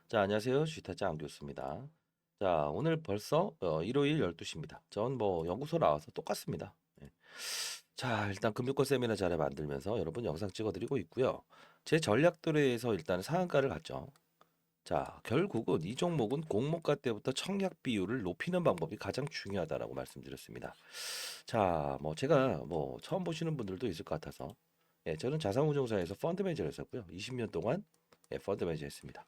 자, 안녕하세요. 주식타짜 안교수입니다. 자, 오늘 벌써 일요일 12시입니다. 전 뭐 연구소 나와서 똑같습니다. 예. 자, 일단 금융권 세미나 자료 만들면서 여러분 영상 찍어드리고 있고요. 제 전략들에서 일단 상한가를 갔죠. 자, 결국은 이 종목은 공모가 때부터 청약 비율을 높이는 방법이 가장 중요하다라고 말씀드렸습니다. 자, 뭐 제가 뭐 처음 보시는 분들도 있을 것 같아서 저는 자산운용사에서 펀드 매니저를 했었고요. 20년 동안 펀드 매니저 했습니다.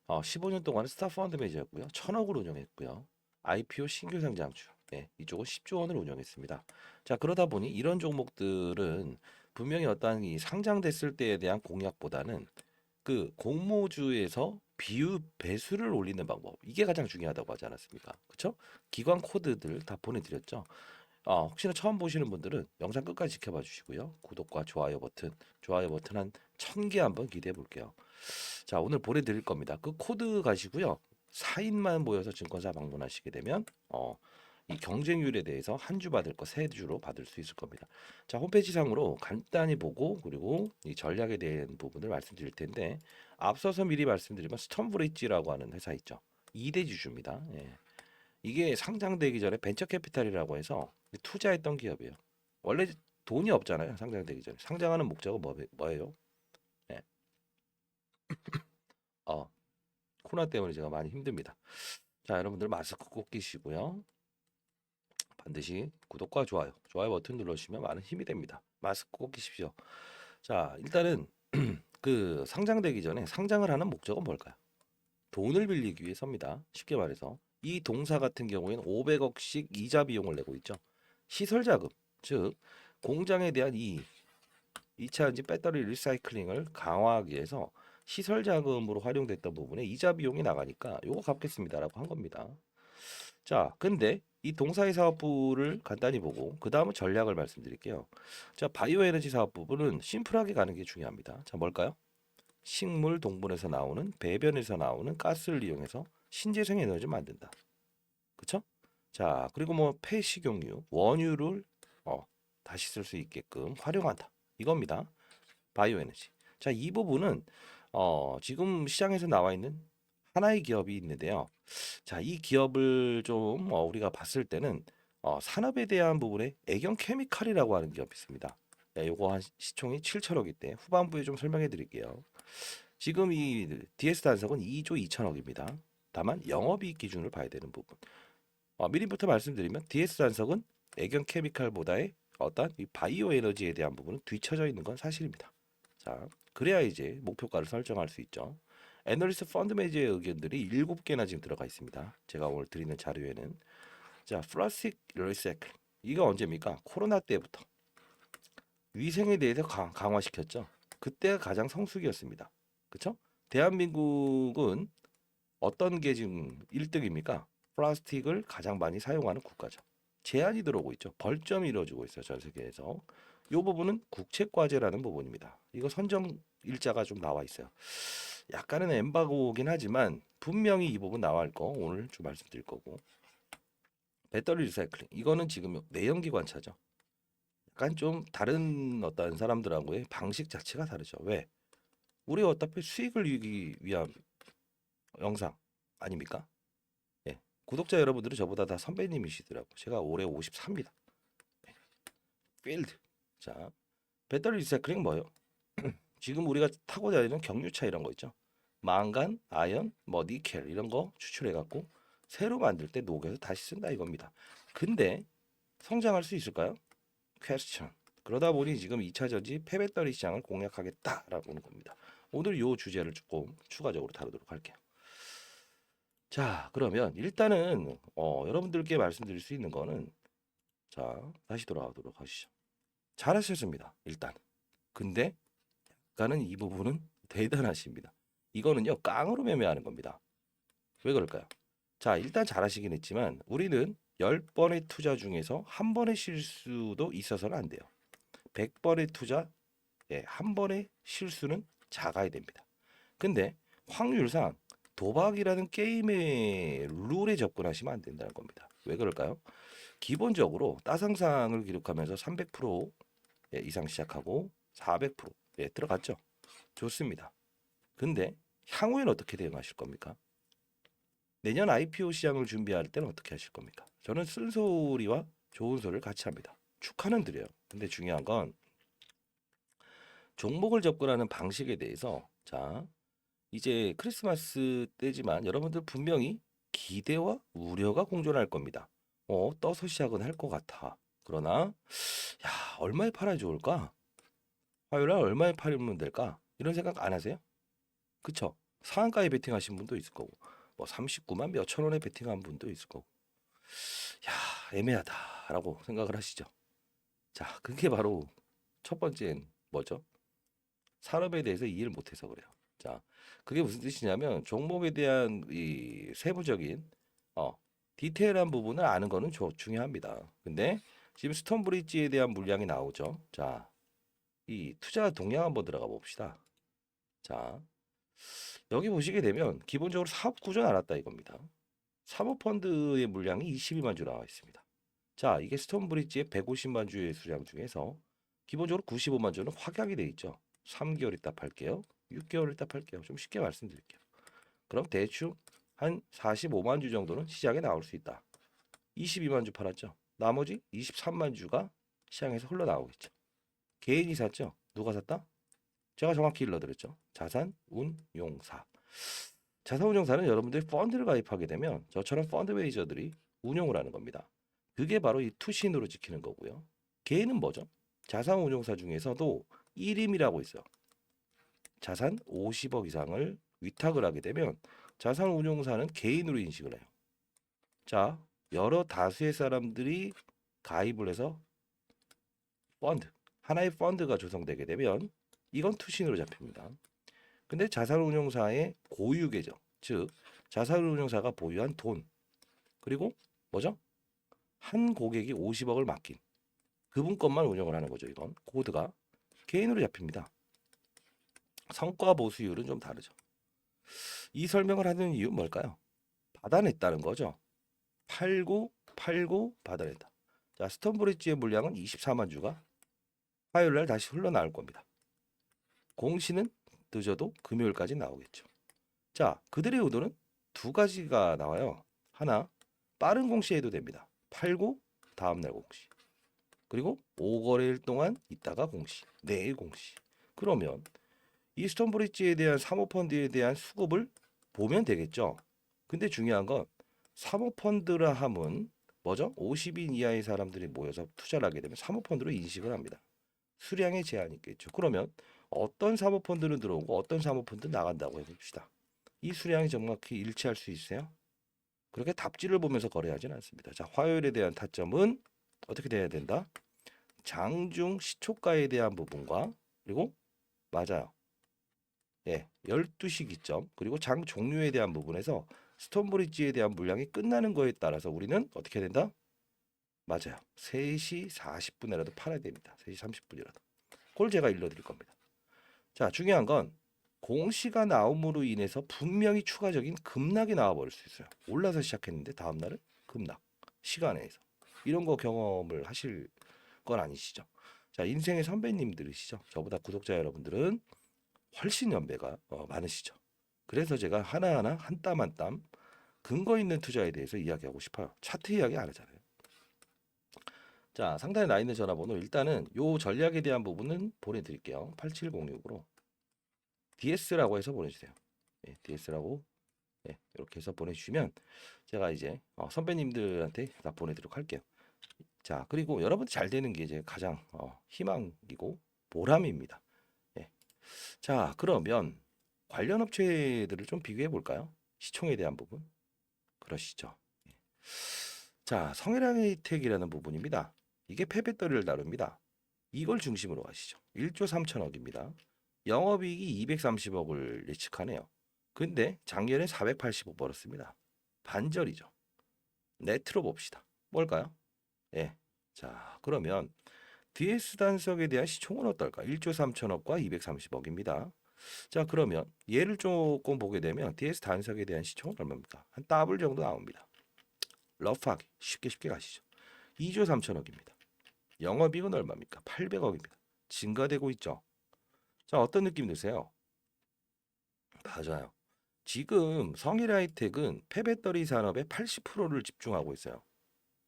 15년 동안은 스타 펀드 매니저였고요. 1,000억을 운영했고요. IPO 신규 상장주. 이쪽은 10조 원을 운영했습니다. 자, 그러다 보니 이런 종목들은 분명히 어떠한 이 상장됐을 때에 대한 공약보다는 그 공모주에서 비율 배수를 올리는 방법. 이게 가장 중요하다고 하지 않았습니까? 그렇죠? 기관 코드들 다 보내드렸죠. 혹시나 처음 보시는 분들은 영상 끝까지 지켜봐 주시고요. 구독과 좋아요 버튼 한 1,000개 한번 기대해 볼게요. 자, 오늘 보내드릴 겁니다. 그 코드 가시고요. 4인만 모여서 증권사 방문하시게 되면 이 경쟁률에 대해서 한 주 받을 거 세 주로 받을 수 있을 겁니다. 자, 홈페이지 상으로 간단히 보고 그리고 이 전략에 대한 부분을 말씀드릴 텐데 앞서서 미리 말씀드리면 스톤브릿지라고 하는 회사 있죠. 2대 주주입니다. 이게 상장되기 전에 벤처 캐피탈이라고 해서 투자했던 기업이에요. 원래 돈이 없잖아요. 상장되기 전에. 상장하는 목적은 뭐예요? 예. 어, 코로나 때문에 제가 많이 힘듭니다. 자, 여러분들 마스크 꼭 끼시고요. 반드시 구독과 좋아요 버튼 눌러주시면 많은 힘이 됩니다. 마스크 꼭 끼십시오. 자, 일단은 그 상장되기 전에 상장을 하는 목적은 뭘까요? 돈을 빌리기 위해서입니다. 쉽게 말해서 이 동사 같은 경우에는 500억씩 이자 비용을 내고 있죠. 시설 자금, 즉 공장에 대한 이 2차 전지 배터리 리사이클링을 강화하기 위해서 시설 자금으로 활용됐던 부분에 이자 비용이 나가니까 요거 갚겠습니다라고 한 겁니다. 자, 근데 이 동사의 사업부를 간단히 보고 그 다음은 전략을 말씀드릴게요. 자, 바이오 에너지 사업 부분은 심플하게 가는 게 중요합니다. 자, 뭘까요? 식물 동분에서 나오는 배변에서 나오는 가스를 이용해서 신재생 에너지를 만든다. 그쵸? 자, 그리고 뭐 폐식용유, 원유를 어, 다시 쓸 수 있게끔 활용한다. 이겁니다. 바이오 에너지. 자, 이 부분은 지금 시장에서 나와 있는 하나의 기업이 있는데요. 자, 이 기업을 좀 우리가 봤을 때는 산업에 대한 부분에 애경 케미칼이라고 하는 기업이 있습니다. 요거 한 시총이 7천억일 때 후반부에 좀 설명해 드릴게요. 지금 이 DS 단석은 2조 2천억입니다. 다만 영업이익 기준을 봐야 되는 부분. 미리부터 말씀드리면 DS 단석은 애경 케미칼보다의 어떤 이 바이오 에너지에 대한 부분은 뒤처져 있는 건 사실입니다. 자, 그래야 이제 목표가를 설정할 수 있죠. 애널리스트 펀드 매니저의 의견들이 7개나 지금 들어가 있습니다. 제가 오늘 드리는 자료에는 자, 플라스틱 리사이클 이거 언제입니까? 코로나 때부터 위생에 대해서 강화시켰죠. 그때가 가장 성수기였습니다. 그렇죠? 대한민국은 어떤 게 지금 1등입니까? 플라스틱을 가장 많이 사용하는 국가죠. 제한이 들어오고 있죠. 벌점이 이루어지고 있어요. 전 세계에서. 이 부분은 국책과제라는 부분입니다. 이거 선정 일자가 좀 나와 있어요. 약간은 엠바고긴 하지만 분명히 이 부분 나와 있고 오늘 좀 말씀드릴 거고. 배터리 리사이클링 이거는 지금 내연기 관차죠. 약간 좀 다른 어떤 사람들하고의 방식 자체가 다르죠. 왜? 우리 어차피 수익을 이기 위한 영상 아닙니까? 예. 구독자 여러분들은 저보다 다 선배님이시더라고. 제가 올해 54입니다. 필드. 자, 배터리 리사이클링 뭐예요? 지금 우리가 타고 다니는 경유차 이런 거 있죠. 망간, 아연, 뭐 니켈 이런 거 추출해 갖고 새로 만들 때 녹여서 다시 쓴다 이겁니다. 근데 성장할 수 있을까요? 퀘스천. 그러다 보니 지금 2차 전지 폐배터리 시장을 공략하겠다라고 하는 겁니다. 오늘 요 주제를 조금 추가적으로 다루도록 할게요. 자, 그러면 일단은 여러분들께 말씀드릴 수 있는 거는 자, 다시 돌아가도록 하시죠. 잘하셨습니다. 일단. 근데 약간은 이 부분은 대단하십니다. 이거는요, 깡으로 매매하는 겁니다. 왜 그럴까요? 자, 일단 잘하시긴 했지만 우리는 10번의 투자 중에서 한 번의 실수도 있어서는 안 돼요. 100번의 투자, 한 번의 실수는 작아야 됩니다. 근데 확률상 도박이라는 게임의 룰에 접근하시면 안 된다는 겁니다. 왜 그럴까요? 기본적으로 따상상을 기록하면서 300% 이상 시작하고 400% 들어갔죠. 좋습니다. 근데 향후에는 어떻게 대응하실 겁니까? 내년 IPO 시장을 준비할 때는 어떻게 하실 겁니까? 저는 쓴소리와 좋은 소리를 같이 합니다. 축하는 드려요. 근데 중요한 건 종목을 접근하는 방식에 대해서 자, 이제 크리스마스 때지만 여러분들 분명히 기대와 우려가 공존할 겁니다. 떠서 시작은 할 것 같아. 그러나 야, 얼마에 팔아야 좋을까? 화요일날 얼마에 팔면 될까? 이런 생각 안 하세요? 그쵸? 상한가에 베팅하신 분도 있을 거고, 뭐 39만 몇천 원에 베팅한 분도 있을 거고, 야, 애매하다라고 생각을 하시죠. 자, 그게 바로 첫 번째는 뭐죠? 산업에 대해서 이해를 못해서 그래요. 자, 그게 무슨 뜻이냐면 종목에 대한 이 세부적인 어, 디테일한 부분을 아는 거는 중요합니다. 근데 지금 스톤브리지에 대한 물량이 나오죠. 자, 이 투자 동향 한번 들어가 봅시다. 자, 여기 보시게 되면 기본적으로 사업 구조 알았다 이겁니다. 사모펀드의 물량이 22만 주 나와 있습니다. 자, 이게 스톤브리지의 150만 주의 수량 중에서 기본적으로 95만 주는 확약이 돼 있죠. 3개월 있다 팔게요. 6개월 있다 팔게요. 좀 쉽게 말씀드릴게요. 그럼 대충 한 45만 주 정도는 시장에 나올 수 있다. 22만 주 팔았죠. 나머지 23만 주가 시장에서 흘러나오겠죠. 개인이 샀죠. 누가 샀다? 제가 정확히 일러드렸죠. 자산운용사. 자산운용사는 여러분들이 펀드를 가입하게 되면 저처럼 펀드 매니저들이 운용을 하는 겁니다. 그게 바로 이 투신으로 지키는 거고요. 개인은 뭐죠? 자산운용사 중에서도 1임이라고 있어요. 자산 50억 이상을 위탁을 하게 되면 자산운용사는 개인으로 인식을 해요. 자, 여러 다수의 사람들이 가입을 해서 펀드, 하나의 펀드가 조성되게 되면 이건 투신으로 잡힙니다. 근데 자산운용사의 고유 계정, 즉 자산운용사가 보유한 돈, 그리고 뭐죠? 한 고객이 50억을 맡긴 그분 것만 운영을 하는 거죠. 이건 코드가 개인으로 잡힙니다. 성과 보수율은 좀 다르죠. 이 설명을 하는 이유 뭘까요? 받아냈다는 거죠. 팔고 받아낸다. 자, 스톤브리지의 물량은 24만 주가 화요일 날 다시 흘러나올 겁니다. 공시는 늦어도 금요일까지 나오겠죠. 자, 그들의 의도는 두 가지가 나와요. 하나, 빠른 공시해도 됩니다. 팔고 다음날 공시. 그리고 5거래일 동안 있다가 공시. 내일 공시. 그러면 이 스톤브리지에 대한 사모펀드에 대한 수급을 보면 되겠죠. 근데 중요한 건 사모펀드라 함은 뭐죠? 50인 이하의 사람들이 모여서 투자를 하게 되면 사모펀드로 인식을 합니다. 수량의 제한이 있겠죠. 그러면 어떤 사모펀드는 들어오고 어떤 사모펀드 나간다고 해봅시다. 이 수량이 정확히 일치할 수 있어요? 그렇게 답지를 보면서 거래하지는 않습니다. 자, 화요일에 대한 타점은 어떻게 돼야 된다? 장중 시초가에 대한 부분과 그리고 맞아요. 예, 12시 기점 그리고 장 종료에 대한 부분에서 스톤브리지에 대한 물량이 끝나는 거에 따라서 우리는 어떻게 된다? 맞아요. 3시 40분에라도 팔아야 됩니다. 3시 30분이라도. 그걸 제가 일러드릴 겁니다. 자, 중요한 건 공시가 나옴으로 인해서 분명히 추가적인 급락이 나와버릴 수 있어요. 올라서 시작했는데 다음날은 급락. 시간에서. 이런 거 경험을 하실 건 아니시죠? 자, 인생의 선배님들이시죠? 저보다 구독자 여러분들은 훨씬 연배가 많으시죠? 그래서 제가 하나하나 한 땀 한 땀 근거 있는 투자에 대해서 이야기하고 싶어요. 차트 이야기 안 하잖아요. 자, 상단에 나 있는 전화번호 일단은 요 전략에 대한 부분은 보내드릴게요. 8706으로 DS라고 해서 보내주세요. 예, DS라고 이렇게 해서 보내주시면 제가 이제 선배님들한테 다 보내드리도록 할게요. 자, 그리고 여러분 잘 되는 게 이제 가장 희망이고 보람입니다. 예. 자, 그러면 관련 업체들을 좀 비교해 볼까요? 시총에 대한 부분. 그러시죠. 예. 자, 성일항혜택이라는 부분입니다. 이게 패배떨이를 다룹니다. 이걸 중심으로 가시죠. 1조 3천억입니다. 영업이익이 230억을 예측하네요. 근데 작년에 480억 벌었습니다. 반절이죠. 네트로 봅시다. 뭘까요? 예. 자, 그러면 DS 단석에 대한 시총은 어떨까? 1조 3천억과 230억입니다. 자, 그러면 얘를 조금 보게 되면 DS 단석에 대한 시총은 얼마입니까? 한 더블 정도 나옵니다. 러프하게 쉽게 가시죠. 2조 3천억입니다. 영업이익은 얼마입니까? 800억입니다. 증가되고 있죠. 자, 어떤 느낌 드세요? 맞아요. 지금 성일하이텍은 폐배터리 산업의 80%를 집중하고 있어요.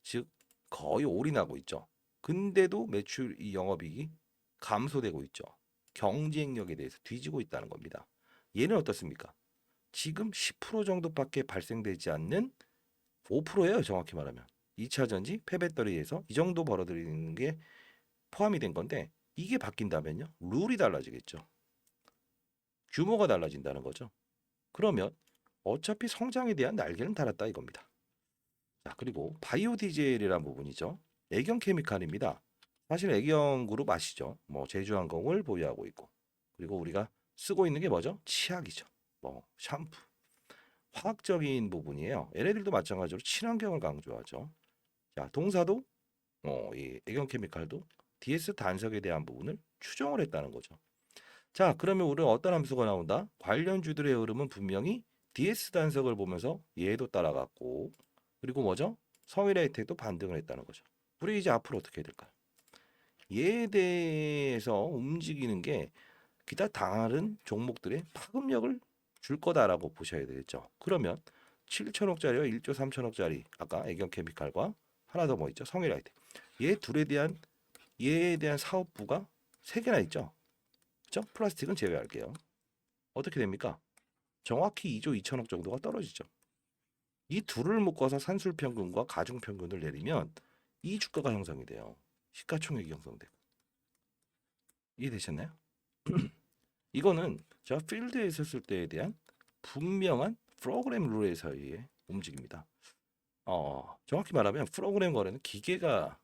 즉 거의 올인하고 있죠. 근데도 매출 이 영업이익이 감소되고 있죠. 경쟁력에 대해서 뒤지고 있다는 겁니다. 얘는 어떻습니까? 지금 10% 정도밖에 발생되지 않는 5%예요, 정확히 말하면. 2차 전지 폐배터리에서 이 정도 벌어들이는 게 포함이 된 건데 이게 바뀐다면요. 룰이 달라지겠죠. 규모가 달라진다는 거죠. 그러면 어차피 성장에 대한 날개는 달았다 이겁니다. 자, 그리고 바이오 디젤이라는 부분이죠. 애경 케미칼입니다. 사실 애경 그룹 아시죠? 뭐 제주항공을 보유하고 있고 그리고 우리가 쓰고 있는 게 뭐죠? 치약이죠. 뭐 샴푸. 화학적인 부분이에요. 얘네들도 마찬가지로 친환경을 강조하죠. 자, 동사도 이 애경 케미칼도 DS 단석에 대한 부분을 추정을 했다는 거죠. 자, 그러면 우리는 어떤 함수가 나온다? 관련주들의 흐름은 분명히 DS 단석을 보면서 얘도 따라갔고 그리고 뭐죠? 성일의 혜택도 반등을 했다는 거죠. 우리 이제 앞으로 어떻게 해야 될까요? 얘에 대해서 움직이는 게 기타 다른 종목들의 파급력을 줄 거다라고 보셔야 되겠죠. 그러면 7천억짜리와 1조 3천억짜리 아까 애경케미칼과 하나 더 뭐 있죠? 성일아이텍. 얘에 대한 사업부가 세 개나 있죠. 그렇죠? 플라스틱은 제외할게요. 어떻게 됩니까? 정확히 2조 2천억 정도가 떨어지죠. 이 둘을 묶어서 산술평균과 가중평균을 내리면 이 주가가 형성이 돼요. 시가총액이 형성되고. 이해되셨나요? 이거는 제가 필드에 있었을 때에 대한 분명한 프로그램 룰에서 의해 움직입니다. 정확히 말하면 프로그램 거래는 기계가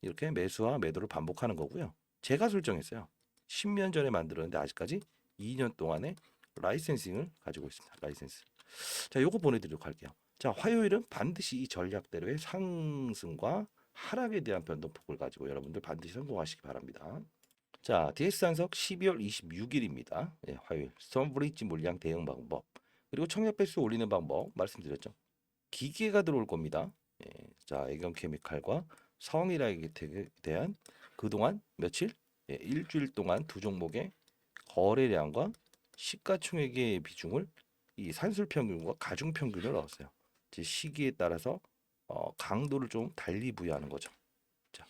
이렇게 매수와 매도를 반복하는 거고요. 제가 설정했어요. 10년 전에 만들었는데 아직까지 2년 동안의 라이센싱을 가지고 있습니다. 라이센스. 자, 요거 보내드리도록 할게요. 자, 화요일은 반드시 이 전략대로의 상승과 하락에 대한 변동폭을 가지고 여러분들 반드시 성공하시기 바랍니다. 자, DS 산석 12월 26일입니다. 예, 화요일. 스톰 브릿지 물량 대응 방법. 그리고 청약 배수 올리는 방법 말씀드렸죠. 기계가 들어올 겁니다. 예, 자, 애경 케미칼과 성일아이에 대한 그동안 며칠? 예, 일주일 동안 두 종목의 거래량과 시가총액의 비중을 이 산술평균과 가중평균을 넣었어요. 제 시기에 따라서 강도를 좀 달리 부여하는 거죠. 자,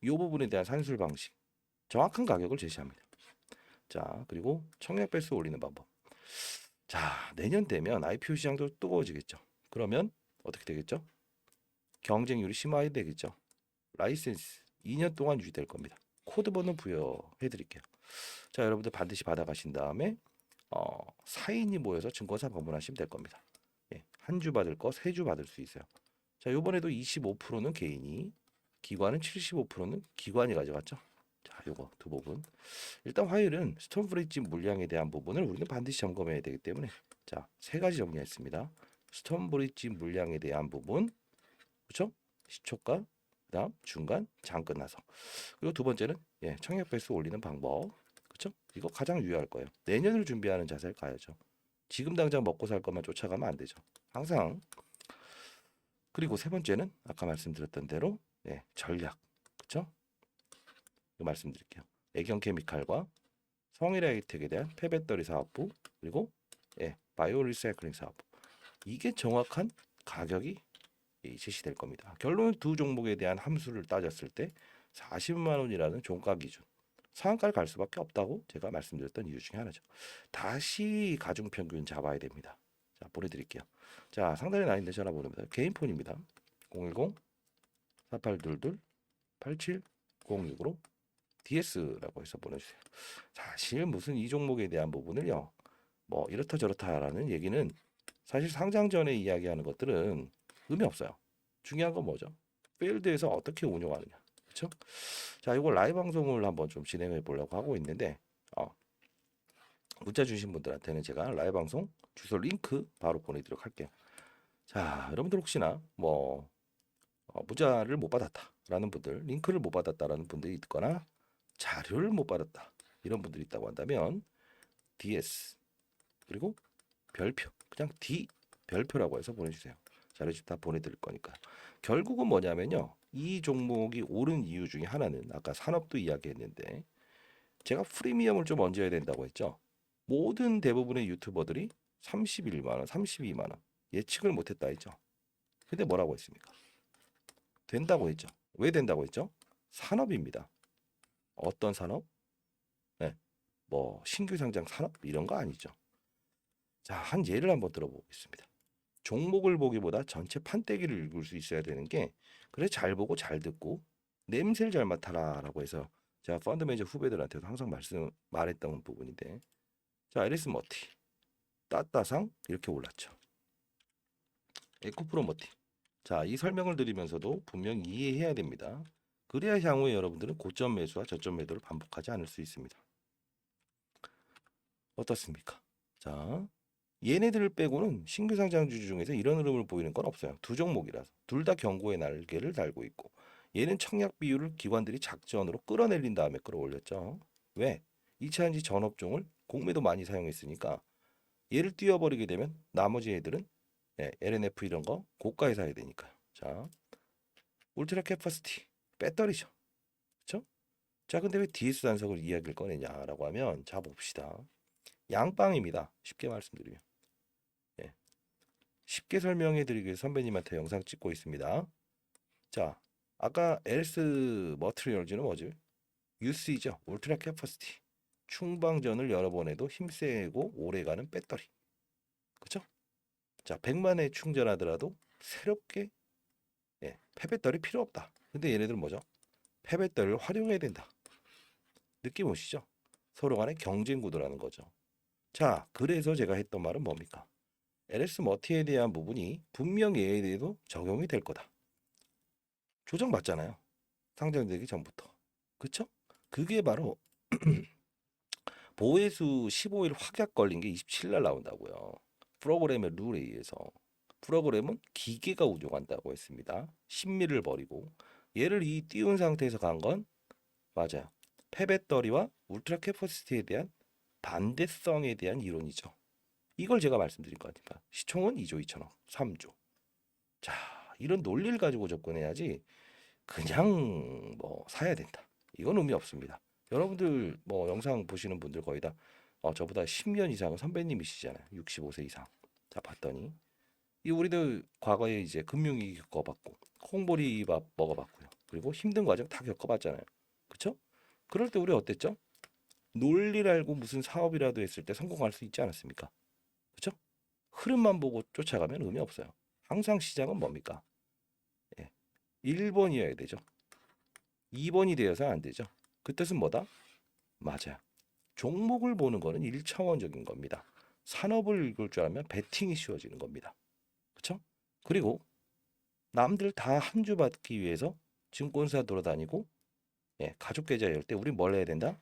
이 부분에 대한 산술 방식, 정확한 가격을 제시합니다. 자, 그리고 청약 배수 올리는 방법. 자, 내년 되면 IPO 시장도 뜨거워지겠죠. 그러면 어떻게 되겠죠? 경쟁률이 심화해 되겠죠. 라이센스 2년 동안 유지될 겁니다. 코드 번호 부여해 드릴게요. 자, 여러분들 반드시 받아가신 다음에 4인이 모여서 증권사 방문하시면 될 겁니다. 예, 한 주 받을 거 3주 받을 수 있어요. 자, 요번에도 25%는 개인이, 기관은 75%는 기관이 가져갔죠. 자, 요거 두 부분. 일단 화요일은 스톰브릿지 물량에 대한 부분을 우리는 반드시 점검해야 되기 때문에 자, 세 가지 정리했습니다. 스톰브릿지 물량에 대한 부분, 그렇죠? 시초가, 그다음 중간, 장 끝나서. 그리고 두 번째는 청약 배수 올리는 방법. 그렇죠? 이거 가장 유효할 거예요. 내년을 준비하는 자세를 가야죠. 지금 당장 먹고 살 것만 쫓아가면 안 되죠. 항상. 그리고 세 번째는 아까 말씀드렸던 대로 전략. 그렇죠? 이거 말씀드릴게요. 애경 케미칼과 성일아이텍에 대한 폐배터리 사업부 그리고 바이오 리사이클링 사업부. 이게 정확한 가격이 제시될 겁니다. 결론은 두 종목에 대한 함수를 따졌을 때 40만 원이라는 종가 기준 상한가를 갈 수밖에 없다고 제가 말씀드렸던 이유 중에 하나죠. 다시 가중평균 잡아야 됩니다. 자, 보내드릴게요. 자, 상단에 나 있는 전화번호입니다. 개인 폰입니다. 010-4822-8706으로 DS라고 해서 보내주세요. 사실 무슨 이 종목에 대한 부분을요. 뭐 이렇다 저렇다라는 얘기는 사실 상장 전에 이야기하는 것들은 의미 없어요. 중요한 건 뭐죠? 필드에서 어떻게 운영하느냐. 그렇죠? 자, 이거 라이브 방송을 한번 좀 진행해 보려고 하고 있는데 문자 주신 분들한테는 제가 라이브 방송 주소 링크 바로 보내드리도록 할게요. 자, 여러분들 혹시나 뭐 문자를 못 받았다라는 분들, 링크를 못 받았다라는 분들이 있거나 자료를 못 받았다 이런 분들이 있다고 한다면 DS 그리고 별표 그냥 D 별표라고 해서 보내주세요. 자료집 다 보내드릴 거니까. 결국은 뭐냐면요. 이 종목이 오른 이유 중에 하나는 아까 산업도 이야기했는데 제가 프리미엄을 좀 얹어야 된다고 했죠. 모든 대부분의 유튜버들이 31만 원, 32만 원 예측을 못했다 했죠. 근데 뭐라고 했습니까? 된다고 했죠. 왜 된다고 했죠? 산업입니다. 어떤 산업? 네, 뭐 신규 상장 산업 이런 거 아니죠. 자, 한 예를 한번 들어보겠습니다. 종목을 보기보다 전체 판때기를 읽을 수 있어야 되는 게 그래 잘 보고 잘 듣고 냄새를 잘 맡아라라고 해서 제가 펀드 매니저 후배들한테도 항상 말했던 부분인데 자 에리스 머티 따따상 이렇게 올랐죠. 에코프로 머티 자 이 설명을 드리면서도 분명 이해해야 됩니다. 그래야 향후에 여러분들은 고점 매수와 저점 매도를 반복하지 않을 수 있습니다. 어떻습니까? 자 얘네들을 빼고는 신규 상장주 중에서 이런 흐름을 보이는 건 없어요. 두 종목이라서 둘 다 경고의 날개를 달고 있고 얘는 청약 비율을 기관들이 작전으로 끌어내린 다음에 끌어올렸죠. 왜? 2차전지 전업종을 공매도 많이 사용했으니까 얘를 띄워버리게 되면 나머지 애들은 LNF 이런 거 고가에 사야 되니까요. 자, 울트라 캐퍼시티 배터리죠. 그렇죠? 자, 근데 왜 DS 단석을 이야기를 꺼내냐라고 하면 자 봅시다. 양빵입니다. 쉽게 말씀드리면. 예. 쉽게 설명해 드리기 위해서 선배님한테 영상 찍고 있습니다. 자, 아까 엘스 머트리얼즈는 뭐지? UC죠. 울트라 캐퍼시티. 충방전을 여러 번 해도 힘세고 오래가는 배터리. 그렇죠? 자, 100만 회 충전하더라도 새롭게 폐배터리 필요 없다. 근데 얘네들은 뭐죠? 폐배터리를 활용해야 된다. 느낌 오시죠? 서로 간의 경쟁 구도라는 거죠. 자, 그래서 제가 했던 말은 뭡니까? LS 머티에 대한 부분이 분명히 얘에 대해도 적용이 될 거다. 조정받잖아요. 상장되기 전부터. 그쵸? 그게 바로 보혜수 15일 확약 걸린 게 27일 날 나온다고요. 프로그램의 룰에 의해서. 프로그램은 기계가 운용한다고 했습니다. 심리를 버리고 얘를 이 띄운 상태에서 간 건 맞아요. 폐배터리와 울트라 캐퍼시티에 대한 반대성에 대한 이론이죠. 이걸 제가 말씀드린 거니까 시총은 2조 2천억, 3조. 자, 이런 논리를 가지고 접근해야지 그냥 뭐 사야 된다. 이건 의미 없습니다. 여러분들 뭐 영상 보시는 분들 거의 다 저보다 10년 이상은 선배님이시잖아요. 65세 이상. 자, 봤더니 이 우리도 과거에 이제 금융위기 겪어봤고 콩보리밥 먹어봤고요. 그리고 힘든 과정 다 겪어봤잖아요. 그쵸? 그럴 때 우리 어땠죠? 논리를 알고 무슨 사업이라도 했을 때 성공할 수 있지 않았습니까? 그쵸? 흐름만 보고 쫓아가면 의미 없어요. 항상 시작은 뭡니까? 예. 1번이어야 되죠. 2번이 되어서 안 되죠. 그 뜻은 뭐다? 맞아요. 종목을 보는 거는 1차원적인 겁니다. 산업을 읽을 줄 알면 베팅이 쉬워지는 겁니다. 그렇죠? 그리고 남들 다 한 주 받기 위해서 증권사 돌아다니고 가족 계좌 열 때 우리 뭘 해야 된다?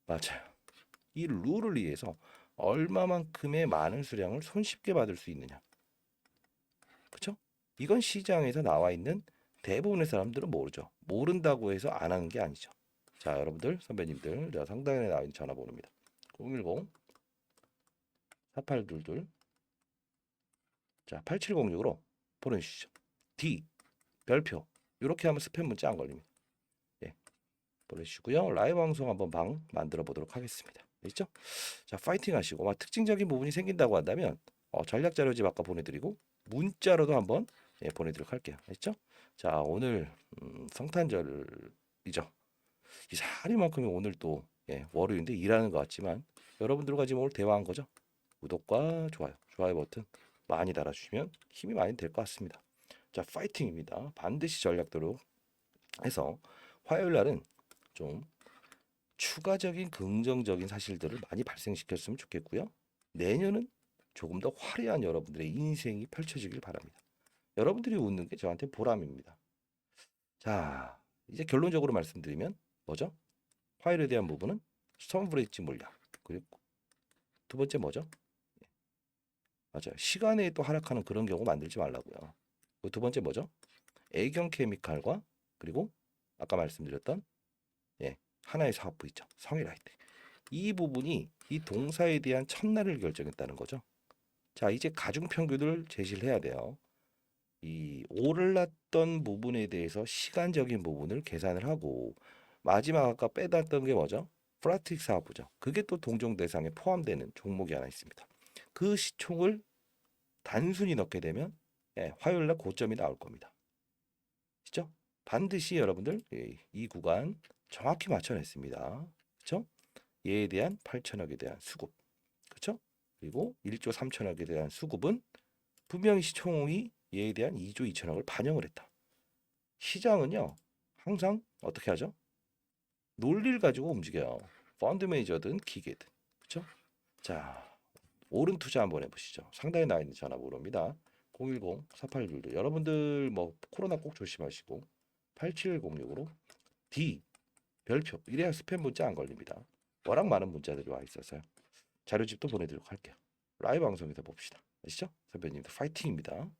맞아요. 이 룰을 위해서 얼마만큼의 많은 수량을 손쉽게 받을 수 있느냐. 그렇죠? 이건 시장에서 나와 있는 대부분의 사람들은 모르죠. 모른다고 해서 안 하는 게 아니죠. 자, 여러분들, 선배님들, 내가 상단에 나와 있는 전화번호입니다. 010 4822 자, 8706으로 보내주시죠. D 별표 이렇게 하면 스팸 문자 안 걸립니다. 예, 보내주시고요. 라이브 방송 한번 방 만들어 보도록 하겠습니다. 있죠? 자, 파이팅 하시고 특징적인 부분이 생긴다고 한다면 전략 자료집 아까 보내드리고 문자로도 한번 보내드리도록 할게요. 있죠? 자, 오늘 성탄절이죠. 이 사리만큼이 오늘 또 월요일인데 일하는 것 같지만 여러분들과 지금 오늘 대화한 거죠. 구독과 좋아요 버튼 많이 달아주시면 힘이 많이 될 것 같습니다. 자, 파이팅입니다. 반드시 전략대로 해서 화요일 날은 좀 추가적인 긍정적인 사실들을 많이 발생시켰으면 좋겠고요. 내년은 조금 더 화려한 여러분들의 인생이 펼쳐지길 바랍니다. 여러분들이 웃는 게 저한테 보람입니다. 자, 이제 결론적으로 말씀드리면 뭐죠? 화요일에 대한 부분은 스톰 브릿지 물량. 그리고 두 번째 뭐죠? 맞아요. 시간에 또 하락하는 그런 경우 만들지 말라고요. 두 번째 뭐죠? 애경 케미칼과 그리고 아까 말씀드렸던 하나의 사업부 있죠. 성일라이트. 이 부분이 이 동사에 대한 첫날을 결정했다는 거죠. 자, 이제 가중 평균을 제시를 해야 돼요. 이 올랐던 부분에 대해서 시간적인 부분을 계산을 하고 마지막 아까 빼놨던 게 뭐죠? 플라틱 사업부죠. 그게 또 동종 대상에 포함되는 종목이 하나 있습니다. 그 시총을 단순히 넣게 되면 화요일 날 고점이 나올 겁니다. 그렇죠? 반드시 여러분들 이 구간 정확히 맞춰냈습니다. 그렇죠? 얘에 대한 8천억에 대한 수급. 그렇죠? 그리고 1조 3천억에 대한 수급은 분명히 시총이 얘에 대한 2조 2천억을 반영을 했다. 시장은요. 항상 어떻게 하죠? 논리를 가지고 움직여요. 펀드 매니저든 기계든. 그렇죠? 자, 오른 투자 한번 해보시죠. 상단에 나와 있는 전화번호입니다. 010-4822. 여러분들 뭐 코로나 꼭 조심하시고 8706으로 D 별표 이래야 스팸 문자 안 걸립니다. 워낙 많은 문자들이 와 있어서요. 자료집도 보내드리도록 할게요. 라이브 방송에서 봅시다. 아시죠? 선배님들 파이팅입니다.